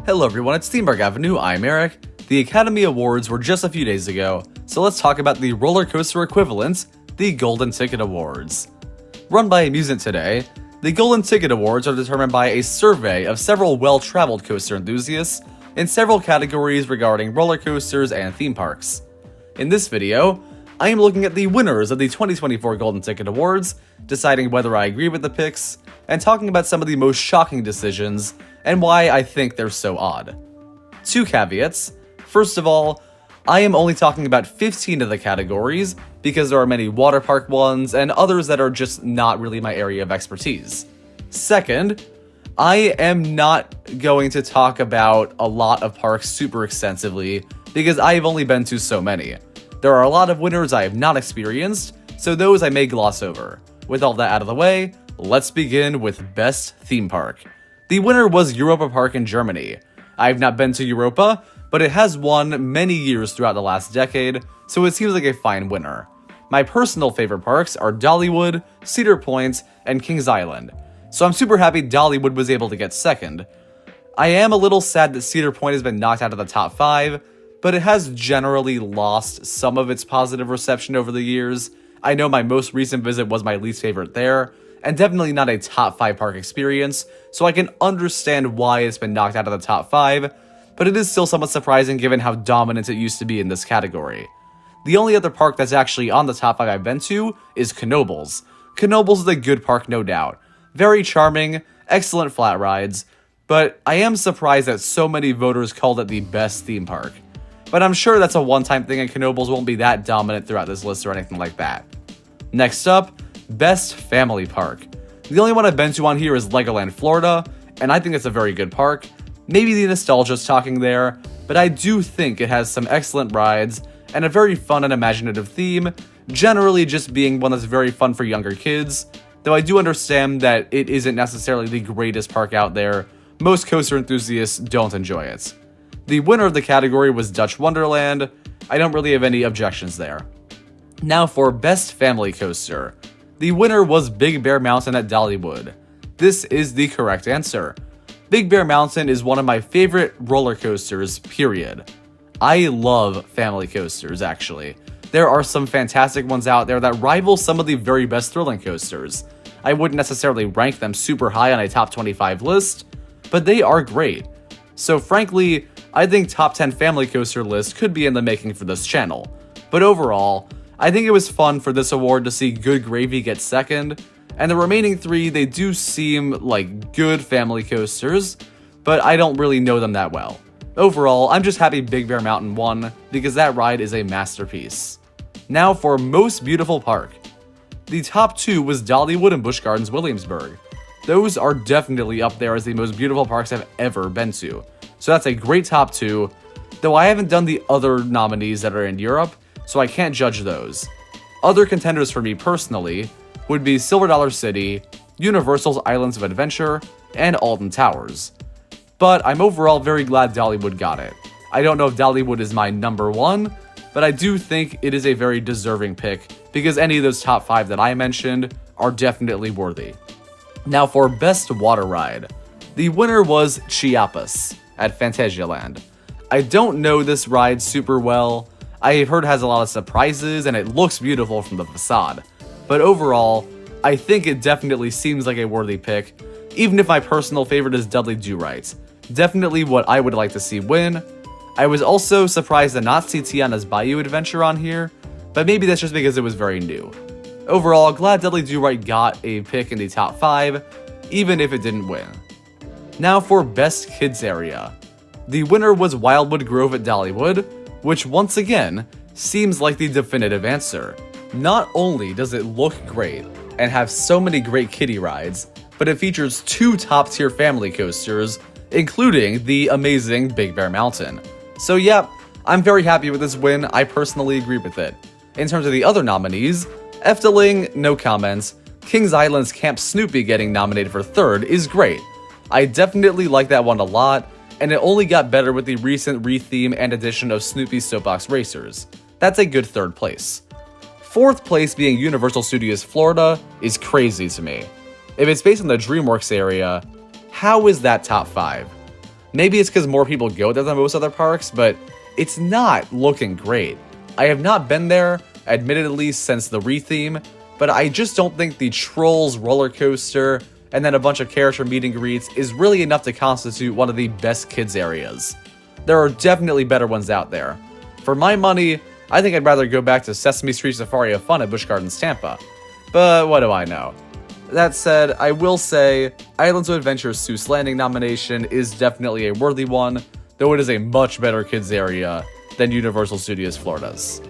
Hello everyone, it's Theme Park Avenue, I'm Eric. The Academy Awards were just a few days ago, so let's talk about the roller coaster equivalent, the Golden Ticket Awards. Run by Amusement Today, the Golden Ticket Awards are determined by a survey of several well-traveled coaster enthusiasts in several categories regarding roller coasters and theme parks. In this video, I am looking at the winners of the 2024 Golden Ticket Awards, deciding whether I agree with the picks, and talking about some of the most shocking decisions and why I think they're so odd. Two caveats. First of all, I am only talking about 15 of the categories because there are many water park ones and others that are just not really my area of expertise. Second, I am not going to talk about a lot of parks super extensively because I've only been to so many. There are a lot of winners I have not experienced, so those I may gloss over. With all that out of the way, let's begin with Best Theme Park. The winner was Europa Park in Germany. I have not been to Europa, but it has won many years throughout the last decade, so it seems like a fine winner. My personal favorite parks are Dollywood, Cedar Point, and Kings Island, so I'm super happy Dollywood was able to get second. I am a little sad that Cedar Point has been knocked out of the top 5, but it has generally lost some of its positive reception over the years. I know my most recent visit was my least favorite there, and definitely not a top 5 park experience, so I can understand why it's been knocked out of the top 5, but it is still somewhat surprising given how dominant it used to be in this category. The only other park that's actually on the top 5 I've been to is Knoebels. Knoebels is a good park, no doubt. Very charming, excellent flat rides, but I am surprised that so many voters called it the best theme park. But I'm sure that's a one-time thing and Knoebels won't be that dominant throughout this list or anything like that. Next up, Best Family Park. The only one I've been to on here is Legoland Florida, and I think it's a very good park. Maybe the nostalgia's talking there, but I do think it has some excellent rides and a very fun and imaginative theme, generally just being one that's very fun for younger kids, though I do understand that it isn't necessarily the greatest park out there. Most coaster enthusiasts don't enjoy it. The winner of the category was Dutch Wonderland. I don't really have any objections there. Now for Best Family Coaster. The winner was Big Bear Mountain at Dollywood. This is the correct answer. Big Bear Mountain is one of my favorite roller coasters, period. I love family coasters, actually. There are some fantastic ones out there that rival some of the very best thrilling coasters. I wouldn't necessarily rank them super high on a top 25 list, but they are great. So frankly, I think top 10 family coaster list could be in the making for this channel. But overall, I think it was fun for this award to see Good Gravy get second, and the remaining 3, they do seem like good family coasters, but I don't really know them that well. Overall, I'm just happy Big Bear Mountain won, because that ride is a masterpiece. Now for Most Beautiful Park. The top 2 was Dollywood and Busch Gardens Williamsburg. Those are definitely up there as the most beautiful parks I've ever been to, so that's a great top 2, though I haven't done the other nominees that are in Europe, so I can't judge those. Other contenders for me personally would be Silver Dollar City, Universal's Islands of Adventure, and Alton Towers. But I'm overall very glad Dollywood got it. I don't know if Dollywood is my number 1, but I do think it is a very deserving pick because any of those top 5 that I mentioned are definitely worthy. Now for Best Water Ride. The winner was Chiapas at Fantasialand. I don't know this ride super well. I've heard it has a lot of surprises and it looks beautiful from the facade. But overall, I think it definitely seems like a worthy pick, even if my personal favorite is Dudley Do-Right. Definitely what I would like to see win. I was also surprised to not see Tiana's Bayou Adventure on here, but maybe that's just because it was very new. Overall, glad Dudley Do-Right got a pick in the top 5, even if it didn't win. Now for Best Kids Area. The winner was Wildwood Grove at Dollywood, which once again seems like the definitive answer. Not only does it look great and have so many great kiddie rides, but it features 2 top-tier family coasters, including the amazing Big Bear Mountain. So yeah, I'm very happy with this win. I personally agree with it. In terms of the other nominees, Efteling, no comments. Kings Island's Camp Snoopy getting nominated for 3rd is great. I definitely like that one a lot, and it only got better with the recent retheme and addition of Snoopy's Soapbox Racers. That's a good 3rd place. 4th place being Universal Studios Florida is crazy to me. If it's based on the DreamWorks area, how is that top 5? Maybe it's because more people go there than most other parks, but it's not looking great. I have not been there, admittedly, since the retheme, but I just don't think the Trolls roller coaster and then a bunch of character meet and greets is really enough to constitute one of the best kids areas. There are definitely better ones out there. For my money, I think I'd rather go back to Sesame Street Safari of Fun at Busch Gardens, Tampa. But what do I know? That said, I will say Islands of Adventure's Seuss Landing nomination is definitely a worthy one, though it is a much better kids area than Universal Studios Florida's.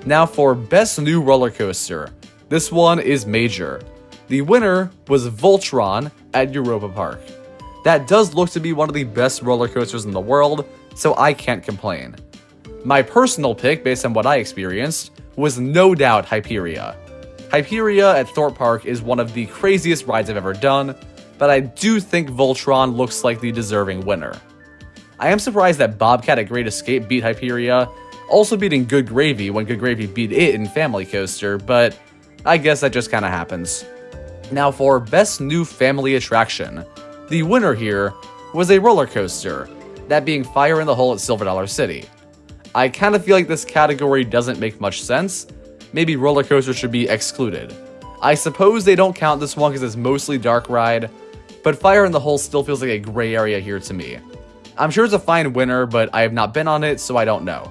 Now for Best New Roller Coaster. This one is major. The winner was Voltron at Europa Park. That does look to be one of the best roller coasters in the world, so I can't complain. My personal pick, based on what I experienced, was no doubt Hyperia. Hyperia at Thorpe Park is one of the craziest rides I've ever done, but I do think Voltron looks like the deserving winner. I am surprised that Bobcat at Great Escape beat Hyperia, also beating Good Gravy when Good Gravy beat it in Family Coaster, but I guess that just kinda happens. Now for Best New Family Attraction. The winner here was a roller coaster, that being Fire in the Hole at Silver Dollar City. I kinda feel like this category doesn't make much sense. Maybe roller coasters should be excluded. I suppose they don't count this one because it's mostly dark ride, but Fire in the Hole still feels like a gray area here to me. I'm sure it's a fine winner, but I have not been on it, so I don't know.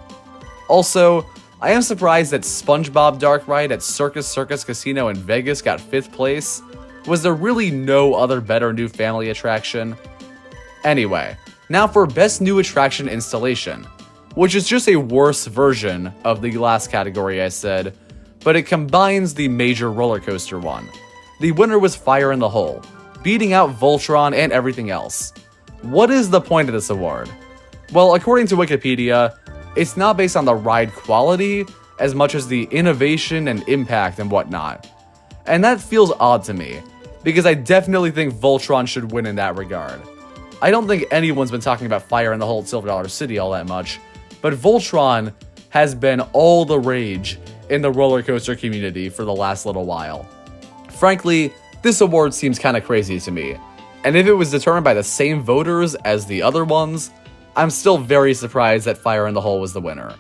Also, I am surprised that SpongeBob Dark Ride at Circus Circus Casino in Vegas got 5th place. Was there really no other better new family attraction? Anyway, now for Best New Attraction Installation, which is just a worse version of the last category I said, but it combines the major roller coaster one. The winner was Fire in the Hole, beating out Voltron and everything else. What is the point of this award? Well, according to Wikipedia, it's not based on the ride quality as much as the innovation and impact and whatnot. And that feels odd to me, because I definitely think Voltron should win in that regard. I don't think anyone's been talking about Fire in the Hole at Silver Dollar City all that much, but Voltron has been all the rage in the roller coaster community for the last little while. Frankly, this award seems kinda crazy to me, and if it was determined by the same voters as the other ones, I'm still very surprised that Fire in the Hole was the winner.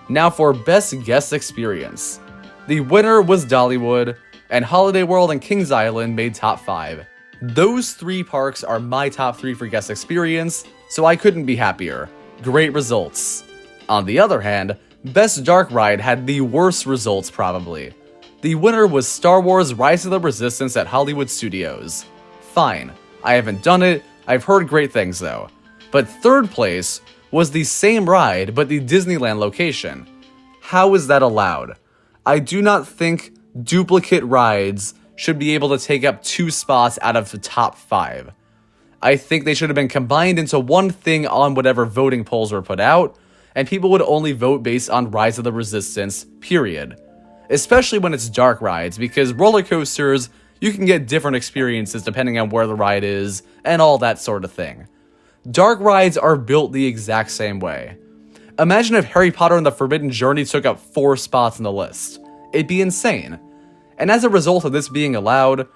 Now for Best Guest Experience. The winner was Dollywood, and Holiday World and Kings Island made top 5. Those 3 parks are my top 3 for guest experience, so I couldn't be happier. Great results. On the other hand, Best Dark Ride had the worst results probably. The winner was Star Wars Rise of the Resistance at Hollywood Studios. Fine, I haven't done it, I've heard great things though. But 3rd place was the same ride but the Disneyland location. How is that allowed? I do not think duplicate rides should be able to take up 2 spots out of the top 5. I think they should have been combined into one thing on whatever voting polls were put out, and people would only vote based on Rise of the Resistance, period. Especially when it's dark rides, because roller coasters, you can get different experiences depending on where the ride is, and all that sort of thing. Dark rides are built the exact same way. Imagine if Harry Potter and the Forbidden Journey took up 4 spots in the list. It'd be insane. And as a result of this being allowed,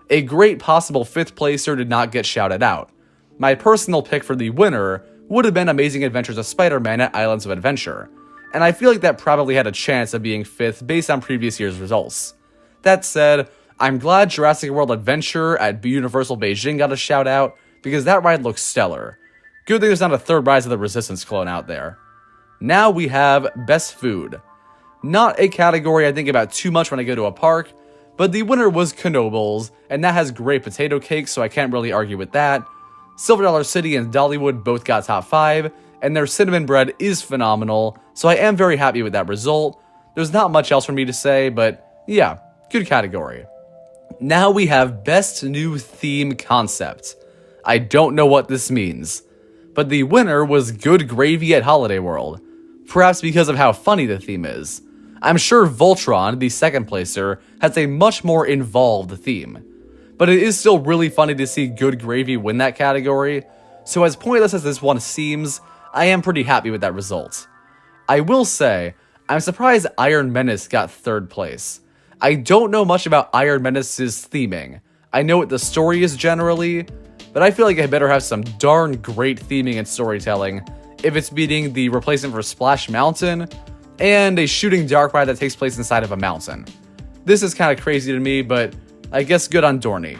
a great possible 5th placer did not get shouted out. My personal pick for the winner would have been Amazing Adventures of Spider-Man at Islands of Adventure, and I feel like that probably had a chance of being 5th based on previous year's results. That said, I'm glad Jurassic World Adventure at Universal Beijing got a shout out, because that ride looks stellar. Good thing there's not a 3rd Rise of the Resistance clone out there. Now we have Best Food. Not a category I think about too much when I go to a park, but the winner was Knoebels, and that has great potato cake, so I can't really argue with that. Silver Dollar City and Dollywood both got top 5, and their cinnamon bread is phenomenal, so I am very happy with that result. There's not much else for me to say, but yeah, good category. Now we have Best New Theme Concept. I don't know what this means, but the winner was Good Gravy at Holiday World, perhaps because of how funny the theme is. I'm sure Voltron, the 2nd placer, has a much more involved theme, but it is still really funny to see Good Gravy win that category, so as pointless as this one seems, I am pretty happy with that result. I will say, I'm surprised Iron Menace got 3rd place. I don't know much about Iron Menace's theming. I know what the story is generally, but I feel like it better have some darn great theming and storytelling if it's beating the replacement for Splash Mountain and a shooting dark ride that takes place inside of a mountain. This is kind of crazy to me, but I guess good on Dorney.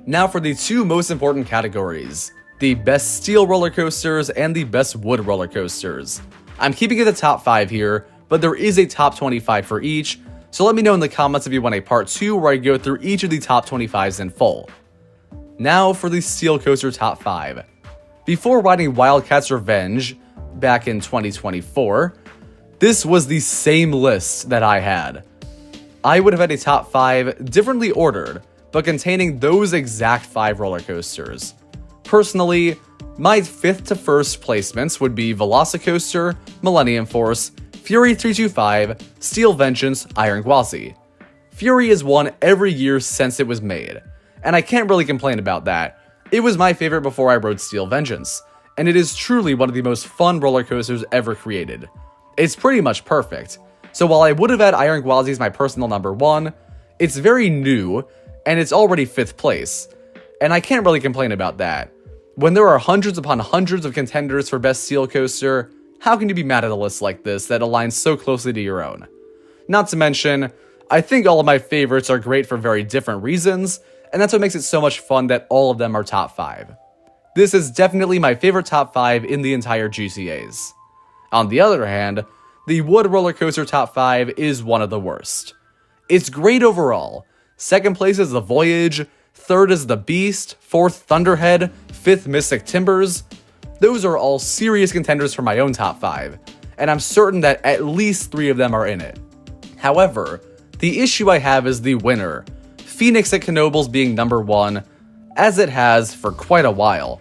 Now for the two most important categories, the best steel roller coasters and the best wood roller coasters. I'm keeping it the top 5 here, but there is a top 25 for each, so let me know in the comments if you want a part 2 where I go through each of the top 25s in full. Now for the steel coaster top 5. Before riding Wildcat's Revenge back in 2024, this was the same list that I had. I would have had a top 5 differently ordered, but containing those exact 5 roller coasters. Personally, my 5th to 1st placements would be Velocicoaster, Millennium Force, Fury 325, Steel Vengeance, Iron Gwazi. Fury has won every year since it was made, and I can't really complain about that. It was my favorite before I rode Steel Vengeance, and it is truly one of the most fun roller coasters ever created. It's pretty much perfect, so while I would have had Iron Gwazi as my personal number 1, it's very new, and it's already 5th place, and I can't really complain about that. When there are hundreds upon hundreds of contenders for best steel coaster, how can you be mad at a list like this that aligns so closely to your own? Not to mention, I think all of my favorites are great for very different reasons, and that's what makes it so much fun that all of them are top 5. This is definitely my favorite top 5 in the entire GCAs. On the other hand, the wood roller coaster top 5 is one of the worst. It's great overall. 2nd place is the Voyage, 3rd is the Beast, 4th Thunderhead, 5th Mystic Timbers. Those are all serious contenders for my own top 5, and I'm certain that at least 3 of them are in it. However, the issue I have is the winner, Phoenix at Knoebels being number 1, as it has for quite a while.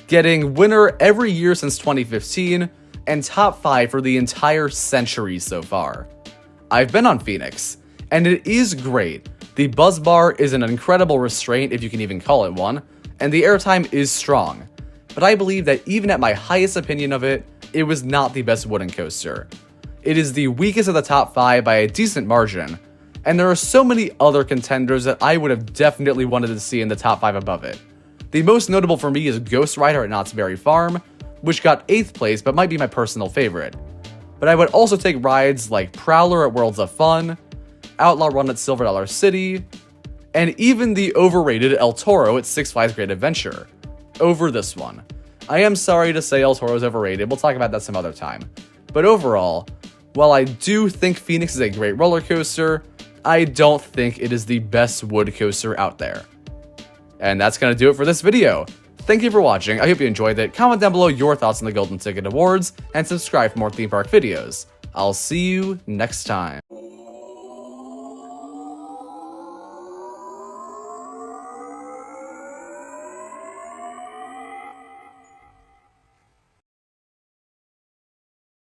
Getting winner every year since 2015, and top 5 for the entire century so far. I've been on Phoenix, and it is great. The buzz bar is an incredible restraint, if you can even call it one, and the airtime is strong. But I believe that even at my highest opinion of it, it was not the best wooden coaster. It is the weakest of the top 5 by a decent margin, and there are so many other contenders that I would have definitely wanted to see in the top 5 above it. The most notable for me is Ghost Rider at Knott's Berry Farm, which got 8th place but might be my personal favorite. But I would also take rides like Prowler at Worlds of Fun, Outlaw Run at Silver Dollar City, and even the overrated El Toro at Six Flags Great Adventure over this one. I am sorry to say El Toro is overrated, we'll talk about that some other time. But overall, while I do think Phoenix is a great roller coaster, I don't think it is the best wood coaster out there. And that's going to do it for this video. Thank you for watching, I hope you enjoyed it. Comment down below your thoughts on the Golden Ticket Awards, and subscribe for more theme park videos. I'll see you next time.